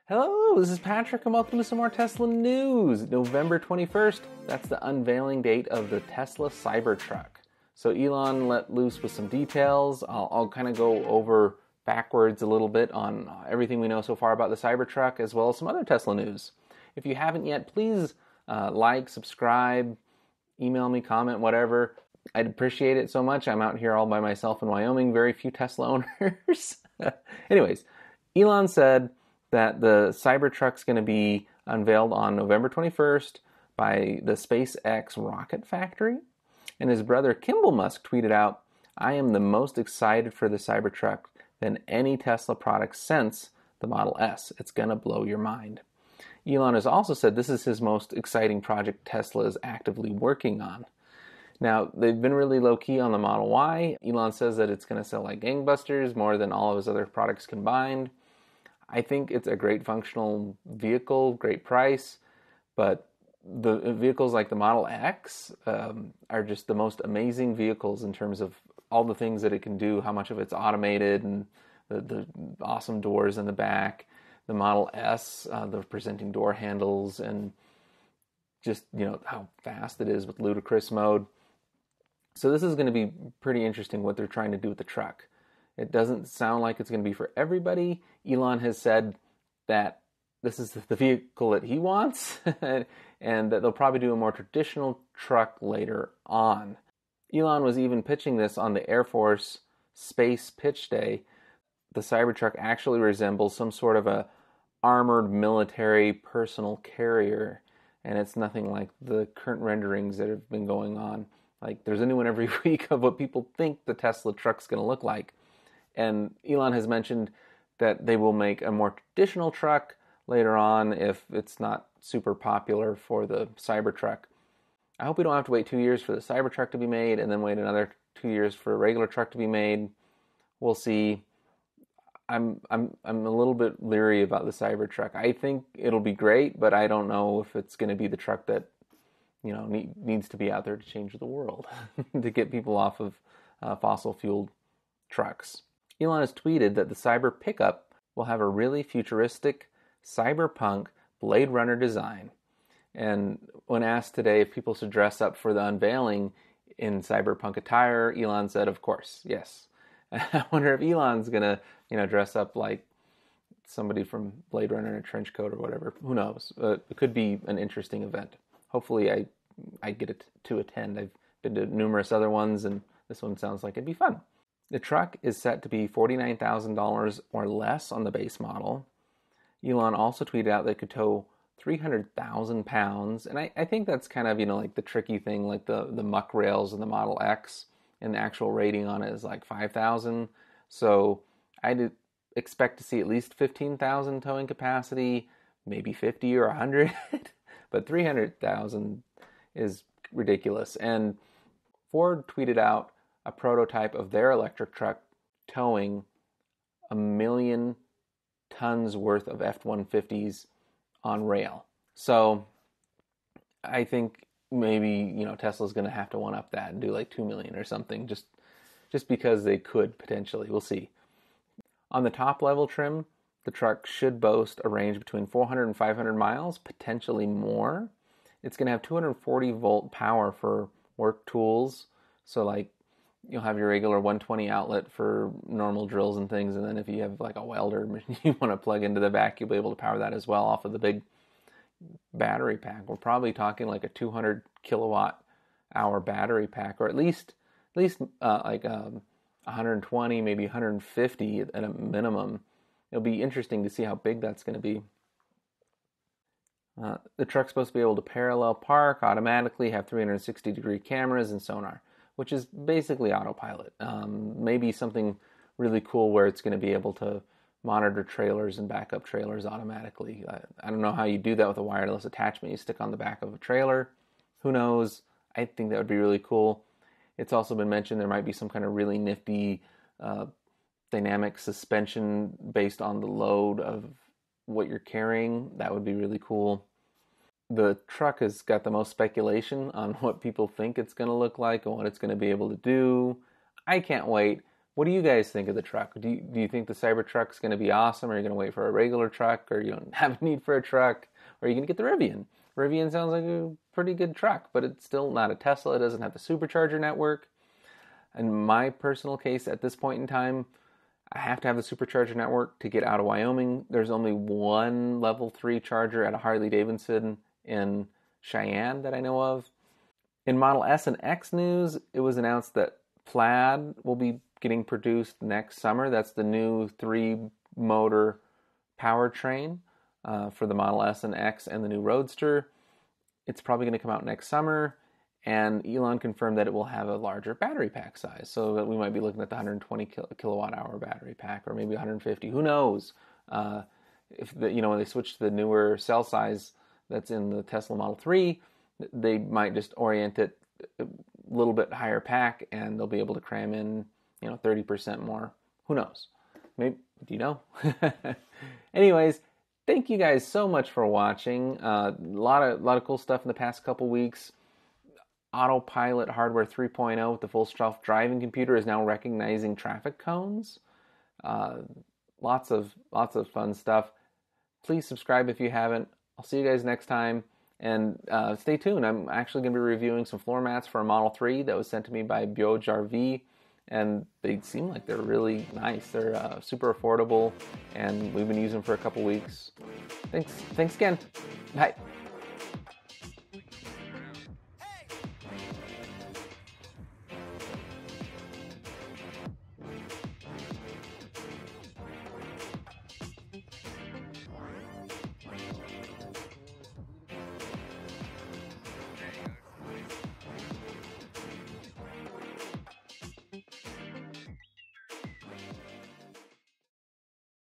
Hello, this is Patrick and welcome to some more Tesla news. November 21st, that's the unveiling date of the Tesla Cybertruck. So Elon let loose with some details. I'll kind of go over backwards a little bit on everything we know so far about the Cybertruck, as well as some other Tesla news. If you haven't yet, please like, subscribe, email me, comment, whatever. I'd appreciate it so much. I'm out here all by myself in Wyoming, very few Tesla owners. Anyways, Elon said that the Cybertruck's going to be unveiled on November 21st by the SpaceX rocket factory. And his brother Kimbal Musk tweeted out, "I am the most excited for the Cybertruck than any Tesla product since the Model S. It's going to blow your mind." Elon has also said this is his most exciting project Tesla is actively working on. Now, they've been really low-key on the Model Y. Elon says that it's going to sell like gangbusters, more than all of his other products combined. I think it's a great functional vehicle, great price, but the vehicles like the Model X are just the most amazing vehicles in terms of all the things that it can do, how much of it's automated, and the awesome doors in the back. The Model S, the presenting door handles, and just, how fast it is with ludicrous mode. So this is going to be pretty interesting what they're trying to do with the truck. It doesn't sound like it's going to be for everybody. Elon has said that this is the vehicle that he wants and that they'll probably do a more traditional truck later on. Elon was even pitching this on the AirForce Space Pitch Day. The Cybertruck actually resembles some sort of a armored military personal carrier, and it's nothing like the current renderings that have been going on. Like, there's a new one every week of what people think the Tesla truck's going to look like. And Elon has mentioned that they will make a more traditional truck later on if it's not super popular for the Cybertruck. I hope we don't have to wait 2 years for the Cybertruck to be made and then wait another 2 years for a regular truck to be made. We'll see. I'm a little bit leery about the Cybertruck. I think it'll be great, but I don't know if it's going to be the truck that needs to be out there to change the world, to get people off of fossil-fueled trucks. Elon has tweeted that the Cyber pickup will have a really futuristic, cyberpunk Blade Runner design. And when asked today if people should dress up for the unveiling in cyberpunk attire, Elon said, of course, yes. I wonder if Elon's going to, dress up like somebody from Blade Runner in a trench coat or whatever. Who knows? It could be an interesting event. Hopefully I get it to attend. I've been to numerous other ones, and this one sounds like it'd be fun. The truck is set to be $49,000 or less on the base model. Elon also tweeted out that it could tow 300,000 pounds, and I think that's kind of, like the tricky thing, like the muck rails in the Model X, and the actual rating on it is like 5,000. So I'd expect to see at least 15,000 towing capacity, maybe 50 or 100, but 300,000 is ridiculous. And Ford tweeted out a prototype of their electric truck towing 1 million tons worth of F-150s on rail. So I think maybe, Tesla's going to have to one-up that and do like 2 million or something, just because they could potentially. We'll see. On the top level trim, the truck should boast a range between 400 and 500 miles, potentially more. It's going to have 240 volt power for work tools. So like, you'll have your regular 120 outlet for normal drills and things, and then if you have like a welder you want to plug into the back, you'll be able to power that as well off of the big battery pack. We're probably talking like a 200 kilowatt hour battery pack, or at least 120, maybe 150 at a minimum. It'll be interesting to see how big that's going to be. The truck's supposed to be able to parallel park automatically, have 360-degree cameras and sonar, which is basically autopilot. Maybe something really cool where it's going to be able to monitor trailers and back up trailers automatically. I don't know how you do that with a wireless attachment you stick on the back of a trailer. Who knows? I think that would be really cool. It's also been mentioned there might be some kind of really nifty dynamic suspension based on the load of what you're carrying. That would be really cool. The truck has got the most speculation on what people think it's going to look like and what it's going to be able to do. I can't wait What do you guys think of the truck? Do you think the Cybertruck's going to be awesome? Or are you going to wait for a regular truck? Or you don't have a need for a truck? Or are you going to get the Rivian? Rivian sounds like a pretty good truck, but it's still not a Tesla. It doesn't have the supercharger network. In my personal case, at this point in time, I have to have the supercharger network to get out of Wyoming. There's only one level 3 charger at a Harley-Davidson in Cheyenne that I know of. In Model S and X news, it was announced that Plaid will be getting produced next summer. That's the new 3-motor powertrain for the Model S and X and the new Roadster. It's probably going to come out next summer, and Elon confirmed that it will have a larger battery pack size, so that we might be looking at the 120 kilowatt hour battery pack, or maybe 150. Who knows? When they switch to the newer cell size that's in the Tesla Model 3, they might just orient it a little bit higher pack, and they'll be able to cram in 30% more. Who knows? Maybe, do you know? Anyways, thank you guys so much for watching. A lot of cool stuff in the past couple weeks. Autopilot hardware 3.0 with the full self-driving computer is now recognizing traffic cones. Lots of fun stuff. Please subscribe if you haven't. I'll see you guys next time. And stay tuned. I'm actually going to be reviewing some floor mats for a Model 3 that was sent to me by BioJarV. And they seem like they're really nice. They're super affordable, and we've been using them for a couple weeks. Thanks again. Bye.